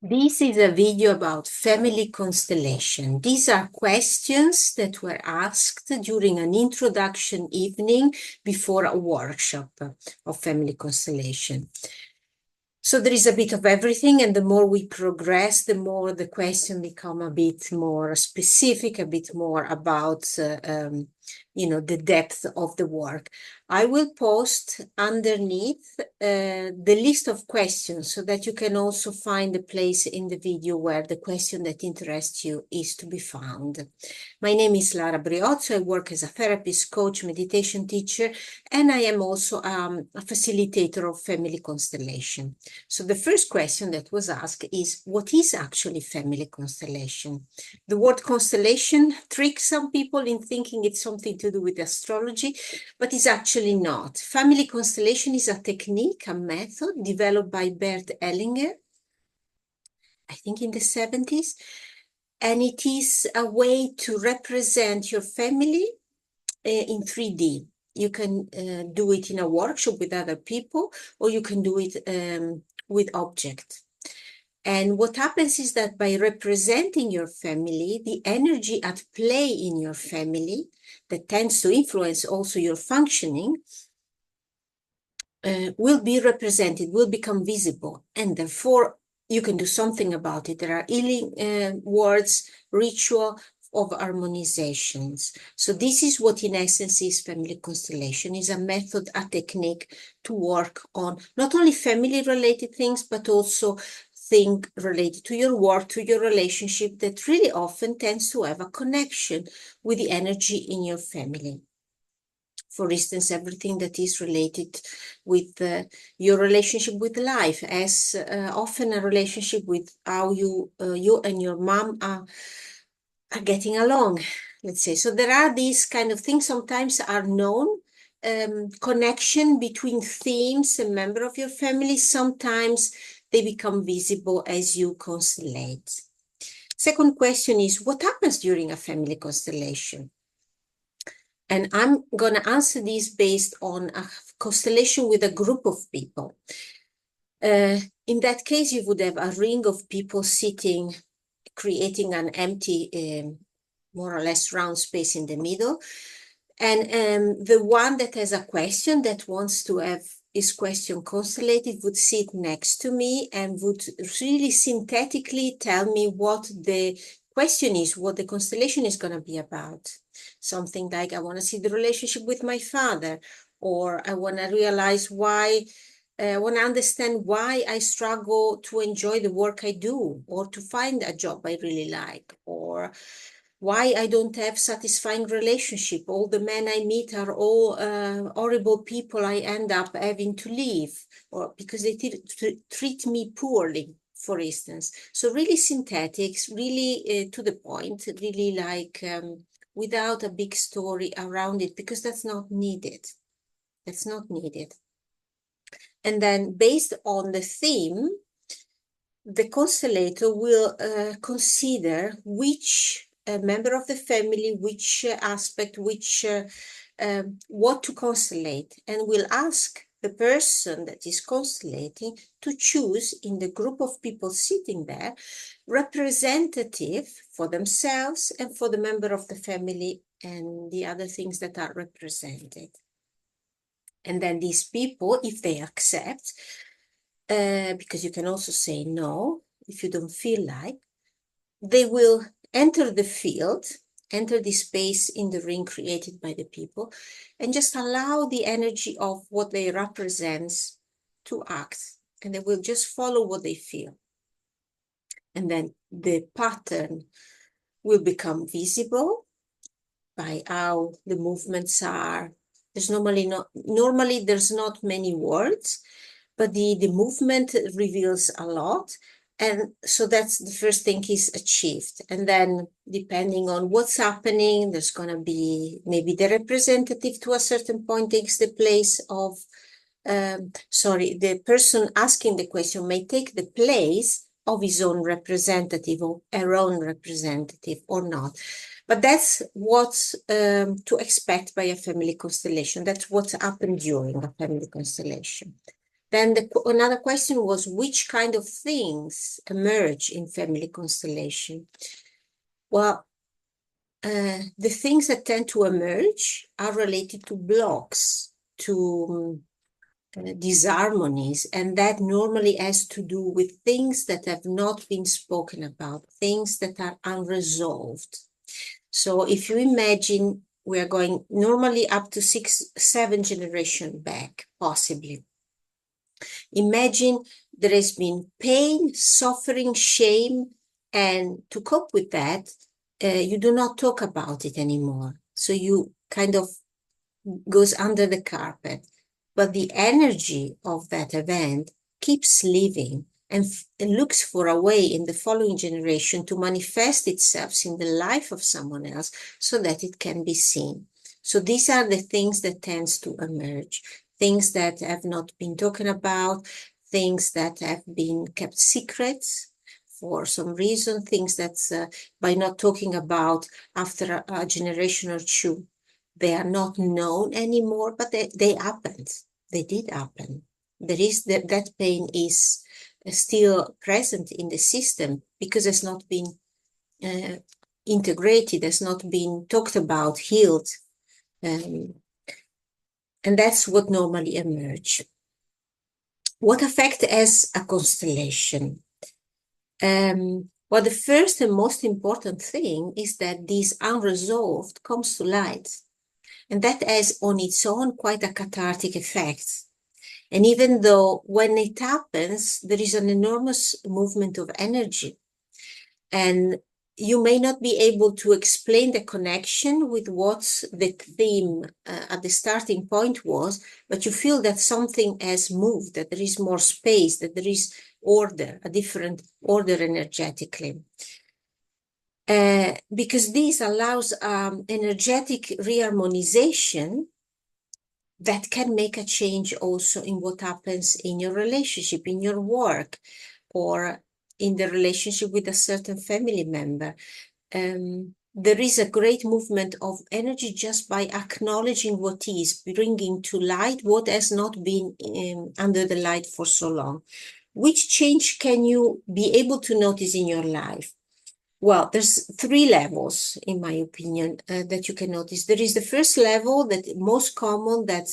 This is a video about family constellation. These are questions that were asked during an introduction evening before a workshop of family constellation. So there is a bit of everything, and the more we progress, the more the question become a bit more specific, a bit more about the depth of the work. I will post underneath the list of questions so that you can also find the place in the video where the question that interests you is to be found. My name is Lara Briozzo. I work as a therapist, coach, meditation teacher, and I am also a facilitator of family constellation. So the first question that was asked is, what is actually family constellation? The word constellation tricks some people in thinking it's something to do with astrology, but it's actually not. Family constellation is a technique, a method developed by Bert Hellinger, I think in the 70s, and it is a way to represent your family in 3D. You can do it in a workshop with other people, or you can do it with objects. And what happens is that by representing your family, the energy at play in your family that tends to influence also your functioning will be represented, will become visible, and therefore you can do something about it. There are healing words, ritual of harmonizations. So this is what in essence is family constellation, is a method, a technique to work on not only family related things, but also things related to your work, to your relationship that really often tends to have a connection with the energy in your family. For instance, everything that is related with your relationship with life, as often a relationship with how you and your mom are getting along, let's say. So there are these kind of things sometimes are known, connection between themes and member of your family. Sometimes they become visible as you constellate. Second question is, what happens during a family constellation? And I'm going to answer this based on a constellation with a group of people. In that case, you would have a ring of people sitting, creating an empty, more or less round space in the middle. And the one that has a question that wants to have his question constellated would sit next to me and would really synthetically tell me what the question is, what the constellation is going to be about. Something like, I want to see the relationship with my father, or I want to realize why, I want to understand why I struggle to enjoy the work I do, or to find a job I really like, or why I don't have satisfying relationship. All the men I meet are all horrible people I end up having to leave, or because they treat me poorly, for instance. So really synthetics, really to the point, really like without a big story around it, because that's not needed. That's not needed. And then based on the theme, the constellator will consider which member of the family, which aspect, which what to constellate, and will ask the person that is constellating to choose in the group of people sitting there representative for themselves and for the member of the family and the other things that are represented. And then these people, if they accept, because you can also say no if you don't feel like, they will enter the field, enter the space in the ring created by the people, and just allow the energy of what they represent to act, and they will just follow what they feel. And then the pattern will become visible by how the movements are. There's normally there's not many words, but the movement reveals a lot. And so that's the first thing is achieved. And then depending on what's happening, there's going to be maybe the representative to a certain point takes the place of, the person asking the question may take the place of his own representative or her own representative or not. But that's what's to expect by a family constellation. That's what's happened during a family constellation. Then another question was, which kind of things emerge in family constellation? Well, the things that tend to emerge are related to blocks, to disharmonies, and that normally has to do with things that have not been spoken about, things that are unresolved. So if you imagine, we are going normally up to 6, 7 generations back, possibly. Imagine there has been pain, suffering, shame, and to cope with that, you do not talk about it anymore. So you kind of goes under the carpet. But the energy of that event keeps living and looks for a way in the following generation to manifest itself in the life of someone else so that it can be seen. So these are the things that tends to emerge, things that have not been talked about, things that have been kept secret for some reason, things that by not talking about after a generation or two, they are not known anymore, but they happened. They did happen. There is that pain is still present in the system because it's not been integrated, has not been talked about, healed. And that's what normally emerge. What affect as a constellation? Well, the first and most important thing is that this unresolved comes to light. And that has on its own quite a cathartic effect. And even though when it happens, there is an enormous movement of energy. And you may not be able to explain the connection with what the theme at the starting point was, but you feel that something has moved, that there is more space, that there is order, a different order energetically. Because this allows energetic reharmonization that can make a change also in what happens in your relationship, in your work, or in the relationship with a certain family member. There is a great movement of energy just by acknowledging what is, bringing to light what has not been under the light for so long. Which change can you be able to notice in your life? Well, there's 3 levels, in my opinion, that you can notice. There is the first level that most common that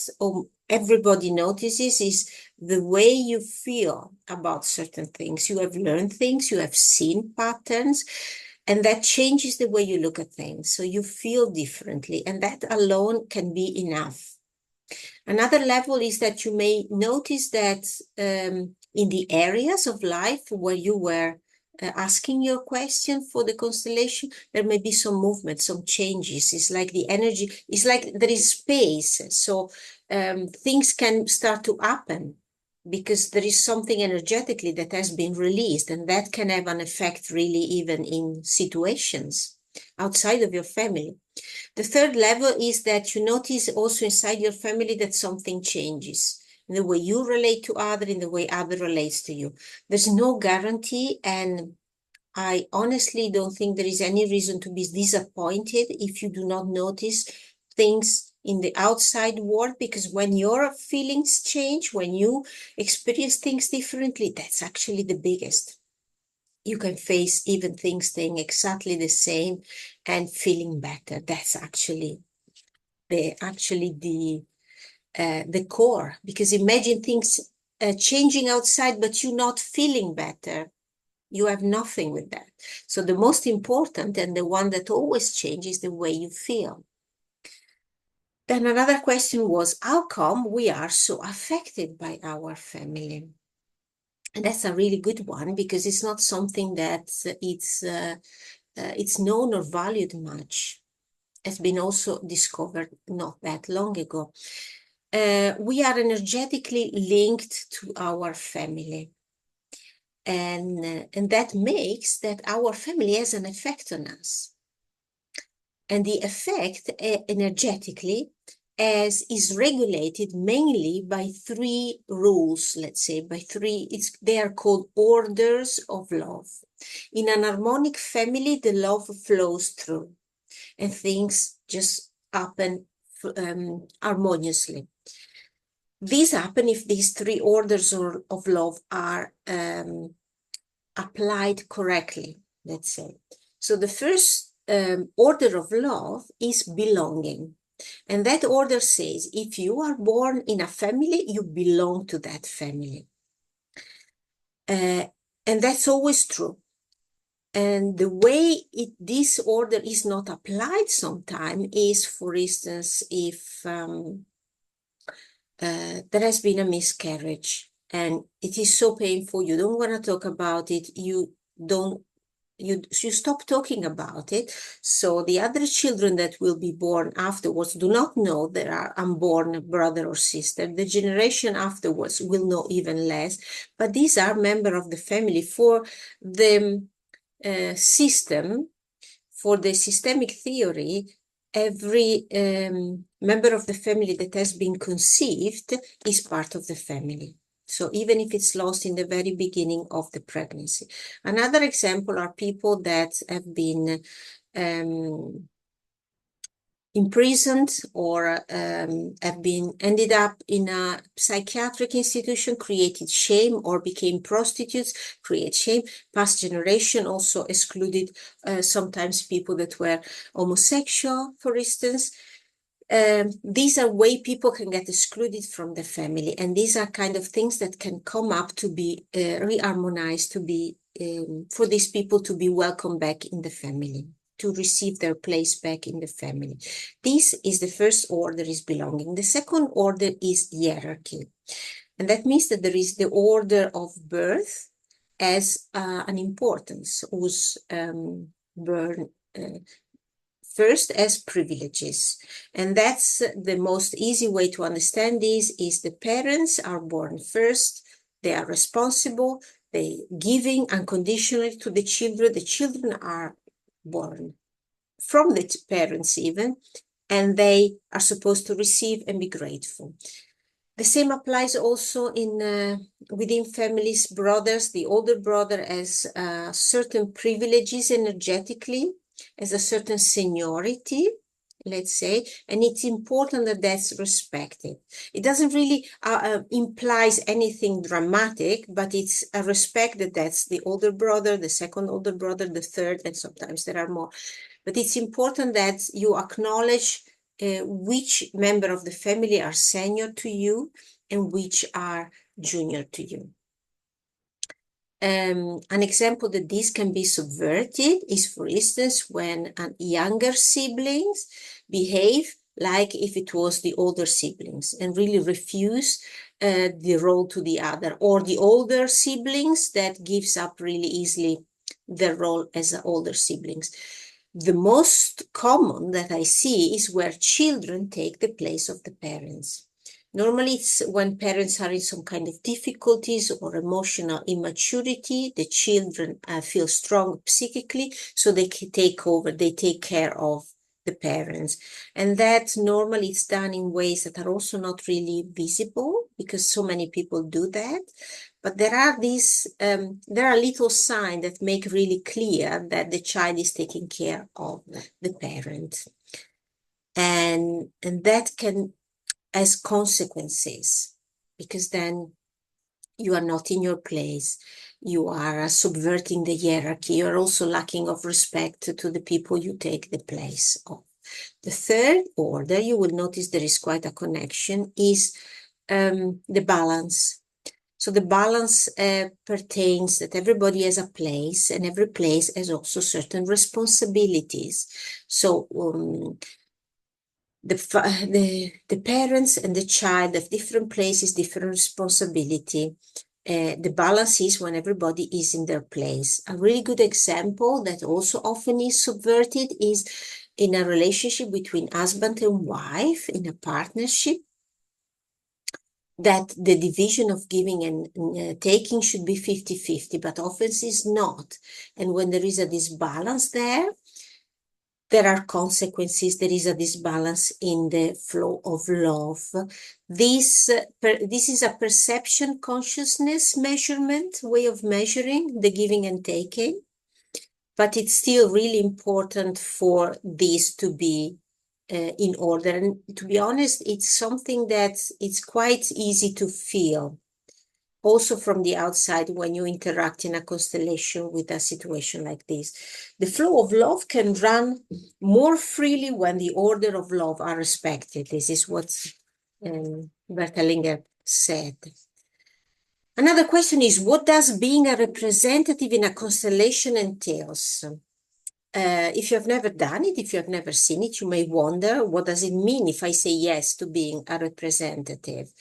everybody notices is the way you feel about certain things. You have learned things, you have seen patterns, and that changes the way you look at things. So you feel differently, and that alone can be enough. Another level is that you may notice that in the areas of life where you were asking your question for the constellation, there may be some movement, some changes. It's like the energy, it's like there is space. So things can start to happen because there is something energetically that has been released, and that can have an effect really even in situations outside of your family. The third level is that you notice also inside your family that something changes in the way you relate to others, in the way other relates to you. There's no guarantee, and I honestly don't think there is any reason to be disappointed if you do not notice things in the outside world, because when your feelings change, when you experience things differently, that's actually the biggest. You can face even things staying exactly the same and feeling better. That's actually the core, because imagine things changing outside, but you not feeling better. You have nothing with that. So the most important and the one that always changes is the way you feel. Then another question was, how come we are so affected by our family? And that's a really good one, because it's not something that it's known or valued much. It's been also discovered not that long ago. We are energetically linked to our family. And that makes that our family has an effect on us. And the effect energetically is regulated mainly by 3 rules, let's say, by 3, they are called orders of love. In an harmonic family, the love flows through and things just happen harmoniously. These happen if these three orders of love are applied correctly, let's say. So the first order of love is belonging. And that order says, if you are born in a family, you belong to that family. And that's always true. And the way this order is not applied sometimes is, for instance, if there has been a miscarriage and it is so painful, you don't want to talk about it, you stop talking about it. So the other children that will be born afterwards do not know there are unborn brother or sister. The generation afterwards will know even less. But these are members of the family. For the system, for the systemic theory, every member of the family that has been conceived is part of the family. So even if it's lost in the very beginning of the pregnancy. Another example are people that have been imprisoned or have been ended up in a psychiatric institution, created shame, or became prostitutes, create shame. Past generation also excluded sometimes people that were homosexual, for instance. These are way people can get excluded from the family, and these are kind of things that can come up to be reharmonized, to be for these people to be welcomed back in the family, to receive their place back in the family. This is the first order, is belonging. The second order is hierarchy, and that means that there is the order of birth as an importance, whose born first as privileges. And that's the most easy way to understand this, is the parents are born first, they are responsible, they giving unconditionally to the children are born from the parents even, and they are supposed to receive and be grateful. The same applies also in within families. Brothers, the older brother has certain privileges energetically, as a certain seniority, let's say, and it's important that that's respected. It doesn't really implies anything dramatic, but it's a respect that that's the older brother, the second older brother, the third, and sometimes there are more. But it's important that you acknowledge which member of the family are senior to you and which are junior to you. An example that this can be subverted is, for instance, when younger siblings behave like if it was the older siblings and really refuse the role to the other, or the older siblings that gives up really easily their role as the older siblings. The most common that I see is where children take the place of the parents. Normally, it's when parents are in some kind of difficulties or emotional immaturity, the children feel strong psychically, so they can take over, they take care of the parents. And that normally it's done in ways that are also not really visible, because so many people do that. But there are these, there are little signs that make really clear that the child is taking care of the parent. And that can as consequences, because then you are not in your place, you are subverting the hierarchy, you are also lacking of respect to the people you take the place of. The third order, you will notice there is quite a connection, is the balance. So the balance pertains that everybody has a place, and every place has also certain responsibilities. So the parents and the child have different places, different responsibility. The balance is when everybody is in their place. A really good example that also often is subverted is in a relationship between husband and wife, in a partnership, that the division of giving and taking should be 50-50, but often is not. And when there is a disbalance there are consequences, there is a disbalance in the flow of love. This is a perception consciousness measurement, way of measuring the giving and taking, but it's still really important for this to be in order. And to be honest, it's something that it's quite easy to feel also from the outside when you interact in a constellation with a situation like this. The flow of love can run more freely when the order of love are respected. This is what Bertalinger said. Another question is, what does being a representative in a constellation entails? If you have never done it, if you have never seen it, you may wonder, what does it mean if I say yes to being a representative?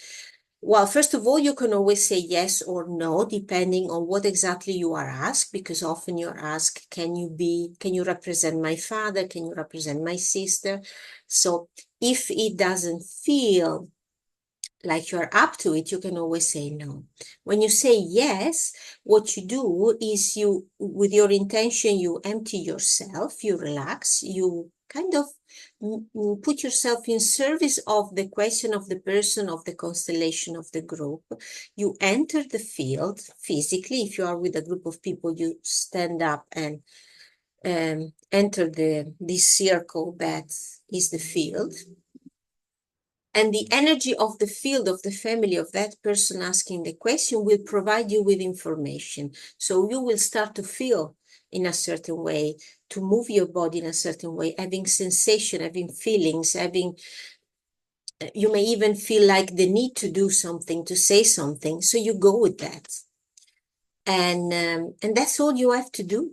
Well, first of all, you can always say yes or no, depending on what exactly you are asked, because often you're asked, can you represent my father? Can you represent my sister? So if it doesn't feel like you're up to it, you can always say no. When you say yes, what you do is with your intention, you empty yourself, you relax, you kind of put yourself in service of the question of the person, of the constellation, of the group. You enter the field physically. If you are with a group of people, you stand up and enter this circle that is the field. And the energy of the field of the family of that person asking the question will provide you with information. So you will start to feel in a certain way, to move your body in a certain way, having sensation, having feelings, you may even feel like the need to do something, to say something. So you go with that. And that's all you have to do.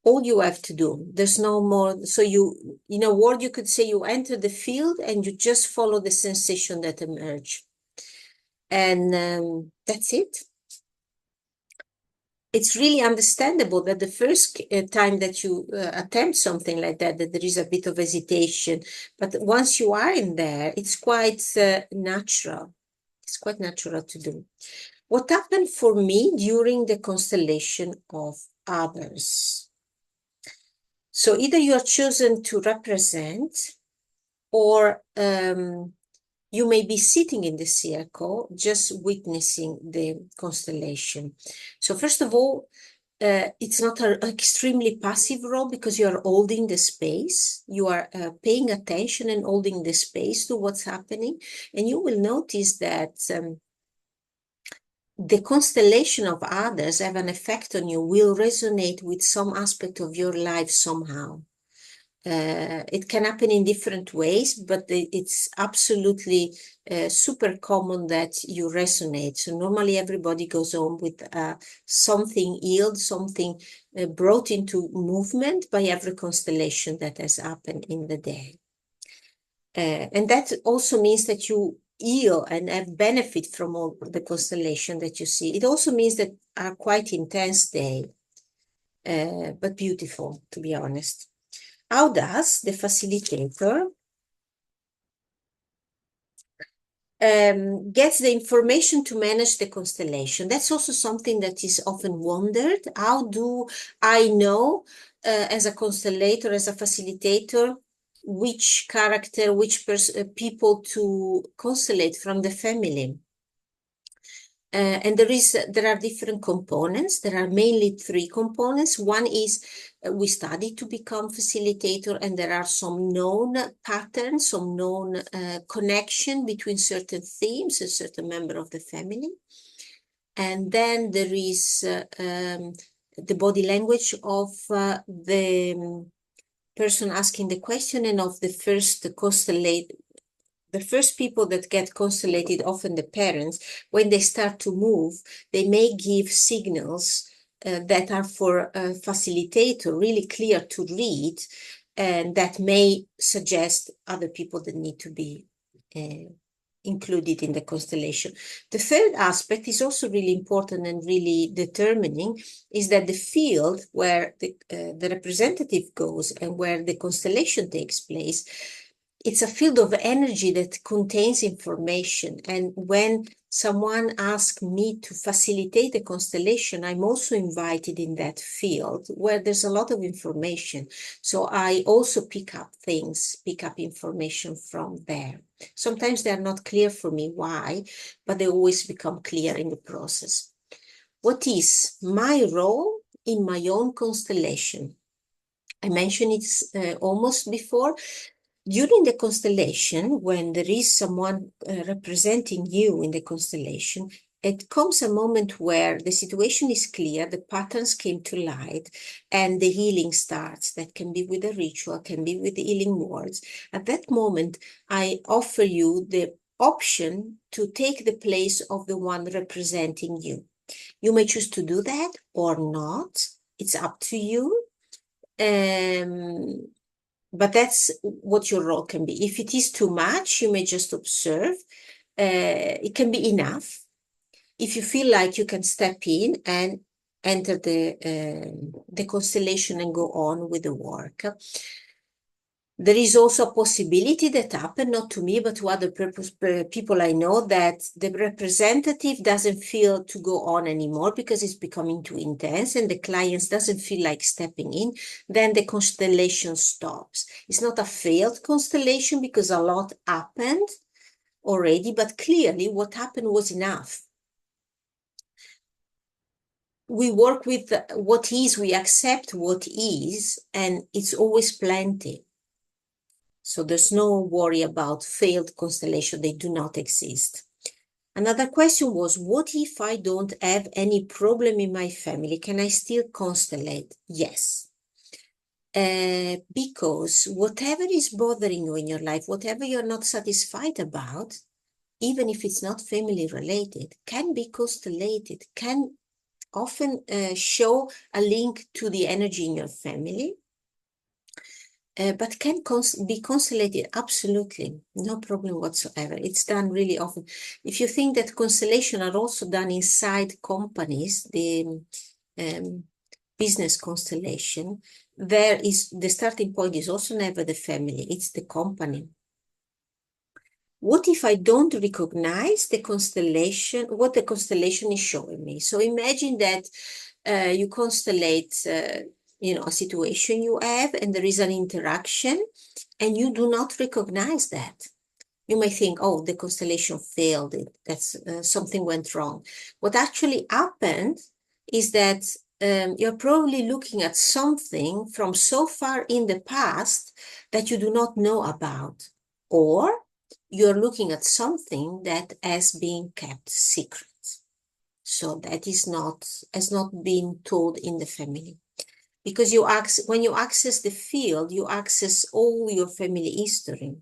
All you have to do. There's no more. So in a word, you could say you enter the field and you just follow the sensation that emerge. And that's it. It's really understandable that the first time that you attempt something like that there is a bit of hesitation. But once you are in there, it's quite natural. It's quite natural to do. What happened for me during the constellation of others? So either you are chosen to represent, or you may be sitting in the circle, just witnessing the constellation. So first of all, it's not an extremely passive role because you are holding the space. You are paying attention and holding the space to what's happening. And you will notice that the constellation of others have an effect on you, will resonate with some aspect of your life somehow. It can happen in different ways, but it's absolutely super common that you resonate. So normally everybody goes on with something healed, something brought into movement by every constellation that has happened in the day. And that also means that you heal and have benefit from all the constellation that you see. It also means that are quite intense day, but beautiful, to be honest. How does the facilitator gets the information to manage the constellation? That's also something that is often wondered. How do I know as a constellator, as a facilitator, which character, which people to constellate from the family? And there are different components. There are mainly three components. One is we study to become facilitator, and there are some known patterns, some known connection between certain themes and certain member of the family. And then there is the body language of the person asking the question and of the first constellate. The first people that get constellated, often the parents, when they start to move, they may give signals that are for a facilitator really clear to read, and that may suggest other people that need to be included in the constellation. The third aspect is also really important and really determining, is that the field where the representative goes and where the constellation takes place, it's a field of energy that contains information. And when someone asks me to facilitate a constellation, I'm also invited in that field where there's a lot of information. So I also pick up information from there. Sometimes they're not clear for me why, but they always become clear in the process. What is my role in my own constellation? I mentioned it almost before. During the constellation, when there is someone representing you in the constellation, it comes a moment where the situation is clear, the patterns came to light, and the healing starts. That can be with a ritual, can be with the healing words. At that moment, I offer you the option to take the place of the one representing you. You may choose to do that or not. It's up to you. But that's what your role can be. If it is too much, you may just observe. It can be enough. If you feel like you can step in and enter the constellation and go on with the work. There is also a possibility that happened, not to me, but to other people I know, that the representative doesn't feel to go on anymore because it's becoming too intense and the client doesn't feel like stepping in. Then the constellation stops. It's not a failed constellation because a lot happened already, but clearly what happened was enough. We work with what is, we accept what is, and it's always plenty. So there's no worry about failed constellation. They do not exist. Another question was, what if I don't have any problem in my family? Can I still constellate? Yes. Because whatever is bothering you in your life, whatever you're not satisfied about, even if it's not family related, can be constellated, can often show a link to the energy in your family. But can be constellated, absolutely, no problem whatsoever. It's done really often. If you think that constellation are also done inside companies, the business constellation, there is the starting point is also never the family, it's the company. What if I don't recognize the constellation, what the constellation is showing me? So imagine that you constellate a situation you have and there is an interaction and you do not recognize that. You may think, oh, the constellation failed, that's something went wrong. What actually happened is that you're probably looking at something from so far in the past that you do not know about, or you're looking at something that has been kept secret. So that has not been told in the family. Because when you access the field, you access all your family history.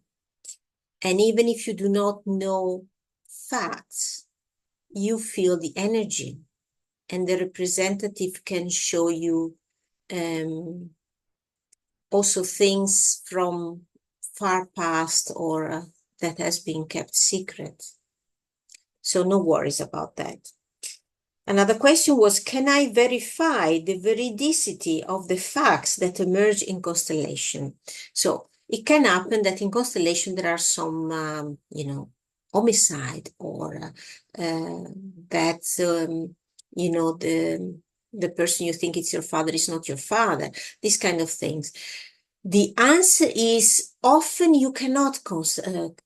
And even if you do not know facts, you feel the energy. And the representative can show you also things from far past or that has been kept secret. So no worries about that. Another question was, can I verify the veridicity of the facts that emerge in constellation? So it can happen that in constellation there are some, homicide or that, the person you think it's your father is not your father, these kind of things. The answer is often you cannot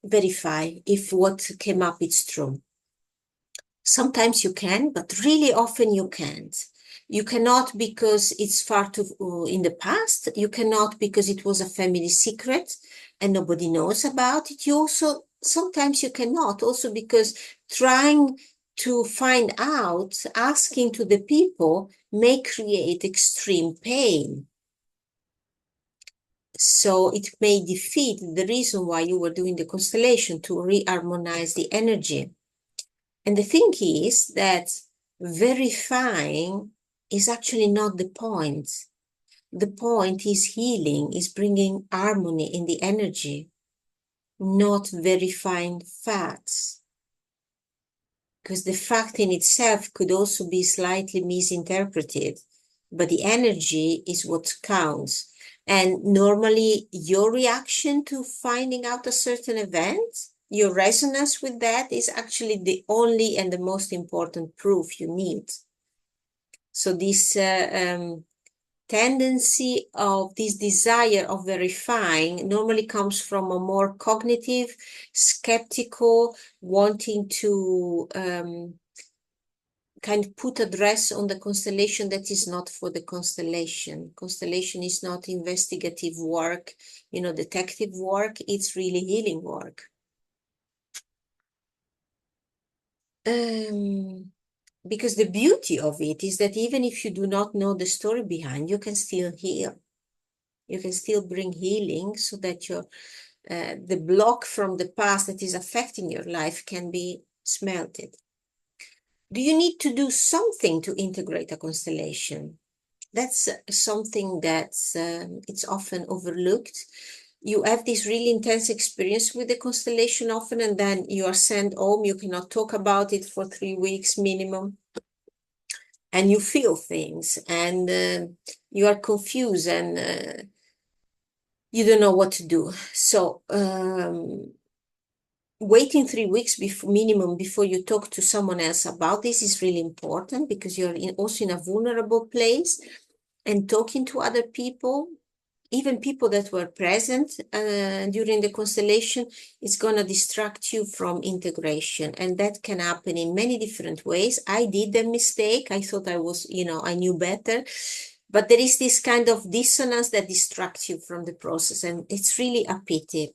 verify if what came up is true. Sometimes you can, but really often you can't. You cannot because it's far too in the past. You cannot because it was a family secret and nobody knows about it. Sometimes you cannot also because trying to find out, asking to the people may create extreme pain. So it may defeat the reason why you were doing the constellation, to reharmonize the energy. And the thing is that verifying is actually not the point. The point is healing, is bringing harmony in the energy, not verifying facts. Because the fact in itself could also be slightly misinterpreted, but the energy is what counts. And normally your reaction to finding out a certain event, your resonance with that is actually the only and the most important proof you need. So this tendency of this desire of verifying normally comes from a more cognitive, skeptical, wanting to kind of put address on the constellation that is not for the constellation. Constellation is not investigative work, detective work. It's really healing work. Because the beauty of it is that even if you do not know the story behind, you can still heal. You can still bring healing so that the block from the past that is affecting your life can be smelted. Do you need to do something to integrate a constellation? That's something that's it's often overlooked. You have this really intense experience with the constellation often, and then you are sent home. You cannot talk about it for 3 weeks minimum. And you feel things, and you are confused, and you don't know what to do. So waiting 3 weeks minimum before you talk to someone else about this is really important, because you're also in a vulnerable place, and talking to other people, even people that were present during the constellation, is going to distract you from integration. And that can happen in many different ways. I did a mistake. I thought I was, I knew better. But there is this kind of dissonance that distracts you from the process. And it's really a pity.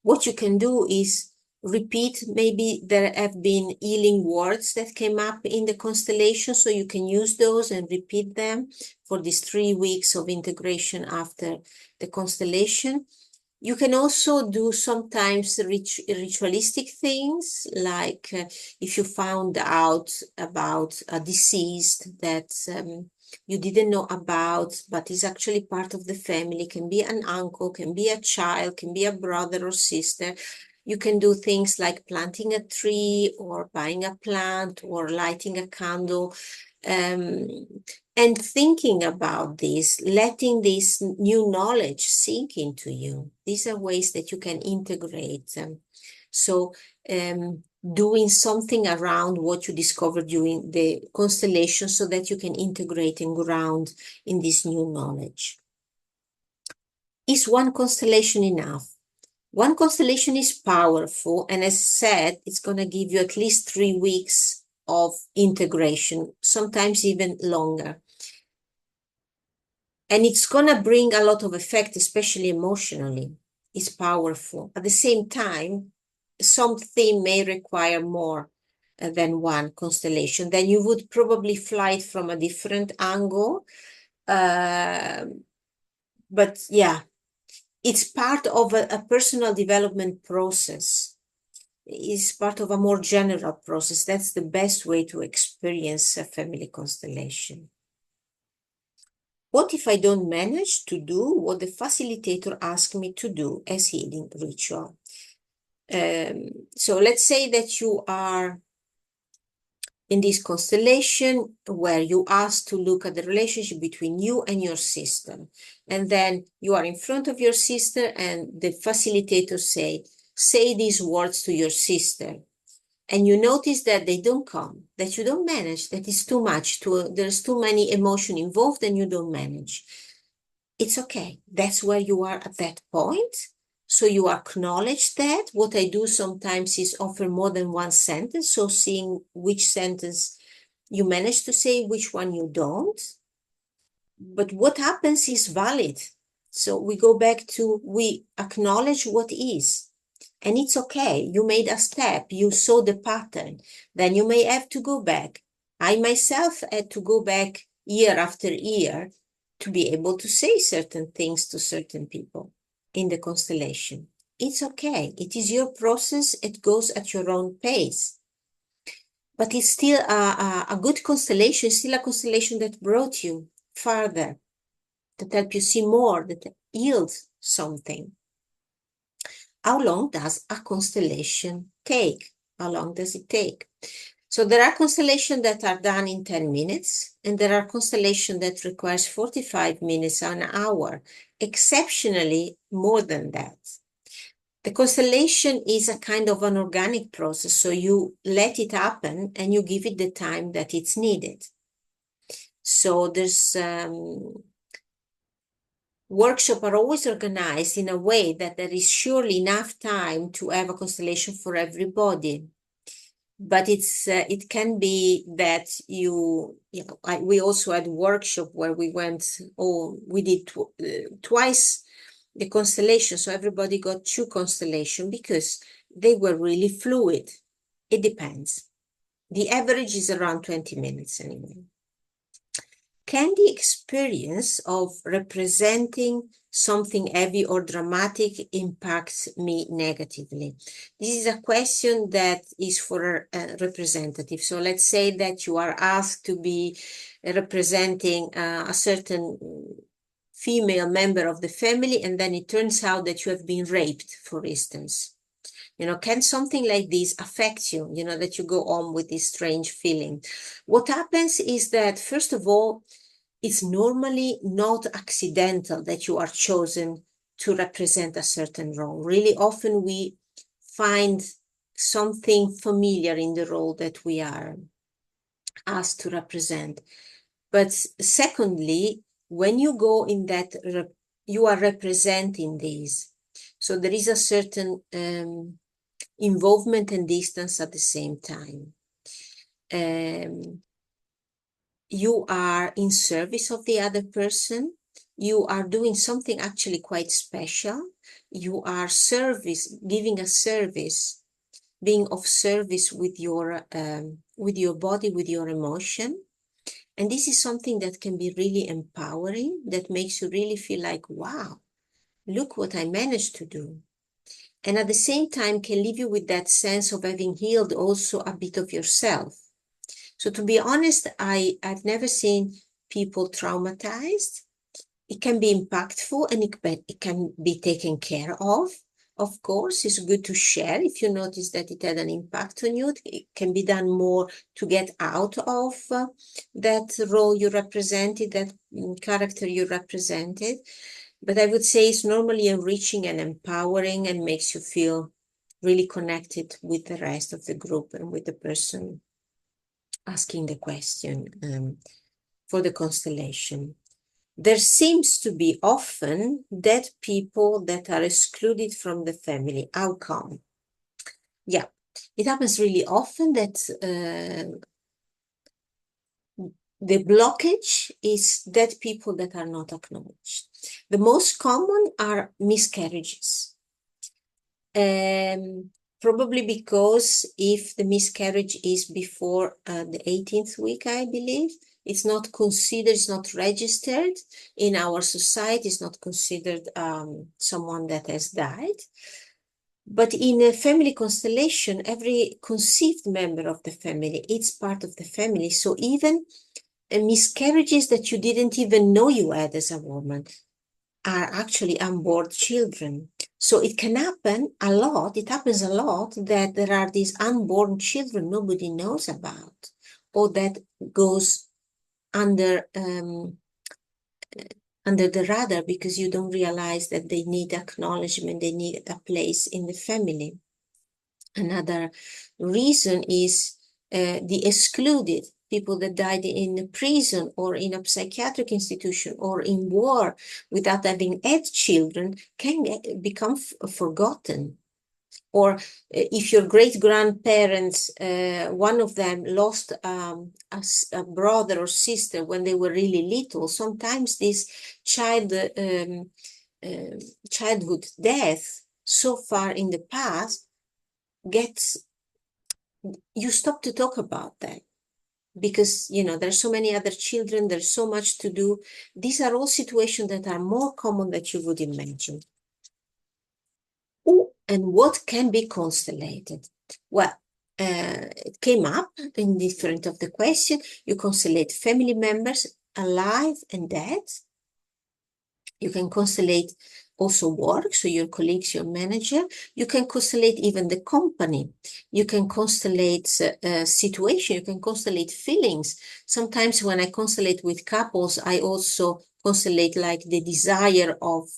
What you can do is repeat. Maybe there have been healing words that came up in the constellation, so you can use those and repeat them for these 3 weeks of integration after the constellation. You can also do sometimes ritualistic things, like if you found out about a deceased that you didn't know about, but is actually part of the family. Can be an uncle, can be a child, can be a brother or sister. You can do things like planting a tree, or buying a plant, or lighting a candle, and thinking about this, letting this new knowledge sink into you. These are ways that you can integrate them. So doing something around what you discovered during the constellation, so that you can integrate and ground in this new knowledge. Is one constellation enough? One constellation is powerful, and as said, it's going to give you at least 3 weeks of integration, sometimes even longer. And it's going to bring a lot of effect, especially emotionally. It's powerful. At the same time, something may require more than one constellation. Then you would probably fly it from a different angle. But yeah, it's part of a personal development process. It's part of a more general process. That's the best way to experience a family constellation. What if I don't manage to do what the facilitator asked me to do as healing ritual? So let's say that you are in this constellation where you ask to look at the relationship between you and your sister. And then you are in front of your sister, and the facilitator say these words to your sister. And you notice that they don't come, that you don't manage, that it's too much, there's too many emotion involved, and you don't manage. It's okay. That's where you are at that point. So you acknowledge that. What I do sometimes is offer more than one sentence. So seeing which sentence you manage to say, which one you don't. But what happens is valid. So we go back to, we acknowledge what is. And it's okay. You made a step. You saw the pattern. Then you may have to go back. I myself had to go back year after year to be able to say certain things to certain people in the constellation. It's okay. It is your process. It goes at your own pace. But it's still a good constellation, still a constellation that brought you farther, that help you see more, that yields something. How long does a constellation take? How long does it take? So there are constellations that are done in 10 minutes, and there are constellations that requires 45 minutes, an hour, exceptionally more than that. The constellation is a kind of an organic process, so you let it happen and you give it the time that it's needed. So there's workshops are always organized in a way that there is surely enough time to have a constellation for everybody. but it can be that we also had a workshop where we did twice the constellation, so everybody got 2 constellation because they were really fluid. It depends. The average is around 20 minutes anyway. Can the experience of representing something heavy or dramatic impact me negatively? This is a question that is for a representative. So let's say that you are asked to be representing a certain female member of the family, and then it turns out that you have been raped, for instance. Can something like this affect you, that you go on with this strange feeling? What happens is that, first of all, it's normally not accidental that you are chosen to represent a certain role. Really often we find something familiar in the role that we are asked to represent. But secondly, when you go in that, you are representing these. So there is a certain involvement and distance at the same time. You are in service of the other person. You are doing something actually quite special. You are giving a service, being of service with your body, with your emotion. And this is something that can be really empowering, that makes you really feel like, wow, look what I managed to do. And at the same time can leave you with that sense of having healed also a bit of yourself. So to be honest, I've never seen people traumatized. It can be impactful and it can be taken care of. Of course, it's good to share if you notice that it had an impact on you. It can be done more to get out of that role you represented, that character you represented. But I would say it's normally enriching and empowering and makes you feel really connected with the rest of the group and with the person asking the question for the constellation. There seems to be often dead people that are excluded from the family. How come? Yeah, it happens really often that the blockage is dead people that are not acknowledged. The most common are miscarriages. Probably because if the miscarriage is before the 18th week, I believe, it's not considered, it's not registered in our society, it's not considered someone that has died. But in a family constellation, every conceived member of the family, it's part of the family. So even miscarriages that you didn't even know you had as a woman are actually unborn children. So it can happen a lot, it happens a lot that there are these unborn children nobody knows about, or that goes under the radar because you don't realize that they need acknowledgement, they need a place in the family. Another reason is the excluded, people that died in a prison or in a psychiatric institution or in war without having had children can become forgotten. Or if your great-grandparents, one of them lost a brother or sister when they were really little, sometimes this childhood death so far in the past you stop to talk about that because, there's so many other children, there's so much to do. These are all situations that are more common than you would imagine. Who and what can be constellated? Well, it came up in different of the question. You constellate family members, alive and dead. You can constellate also work, so your colleagues, your manager. You can constellate even the company. You can constellate situation. You can constellate feelings. Sometimes when I constellate with couples, I also constellate like the desire of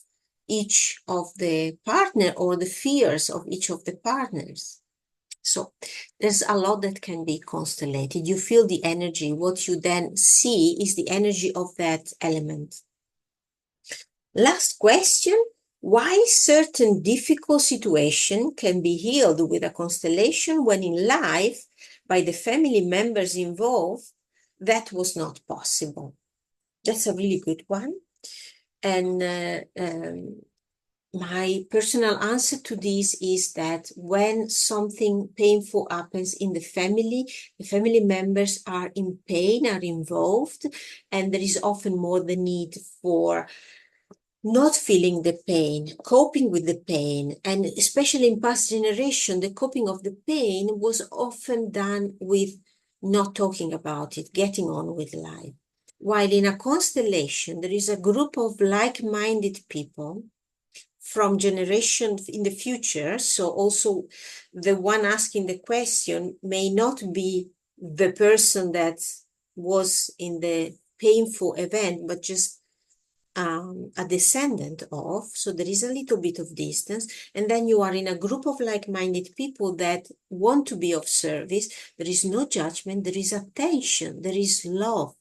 each of the partner or the fears of each of the partners. So there's a lot that can be constellated. You feel the energy. What you then see is the energy of that element. Last question, why certain difficult situation can be healed with a constellation when in life by the family members involved, that was not possible. That's a really good one. And my personal answer to this is that when something painful happens in the family members are in pain, are involved, and there is often more the need for not feeling the pain, coping with the pain, and especially in past generation, the coping of the pain was often done with not talking about it, getting on with life. While in a constellation, there is a group of like-minded people from generation in the future. So also the one asking the question may not be the person that was in the painful event, but just a descendant of. So there is a little bit of distance. And then you are in a group of like-minded people that want to be of service. There is no judgment. There is attention. There is love.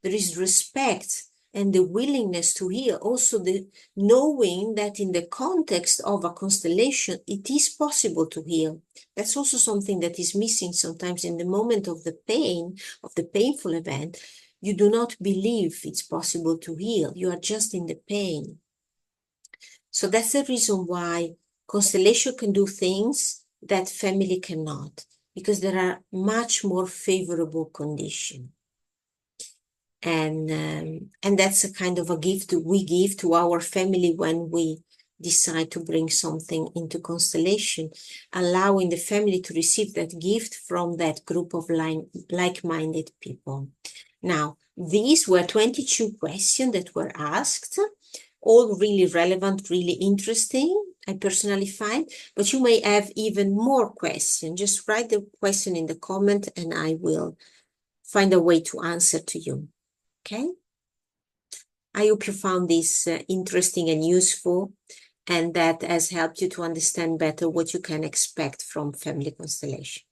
There is respect and the willingness to heal. Also the knowing that in the context of a constellation, it is possible to heal. That's also something that is missing sometimes in the moment of the pain, of the painful event. You do not believe it's possible to heal. You are just in the pain. So that's the reason why constellation can do things that family cannot, because there are much more favorable conditions. And that's a kind of a gift we give to our family when we decide to bring something into constellation, allowing the family to receive that gift from that group of like-minded people. Now, these were 22 questions that were asked, all really relevant, really interesting, I personally find, but you may have even more questions. Just write the question in the comment and I will find a way to answer to you. Okay? I hope you found this interesting and useful, and that has helped you to understand better what you can expect from family constellation.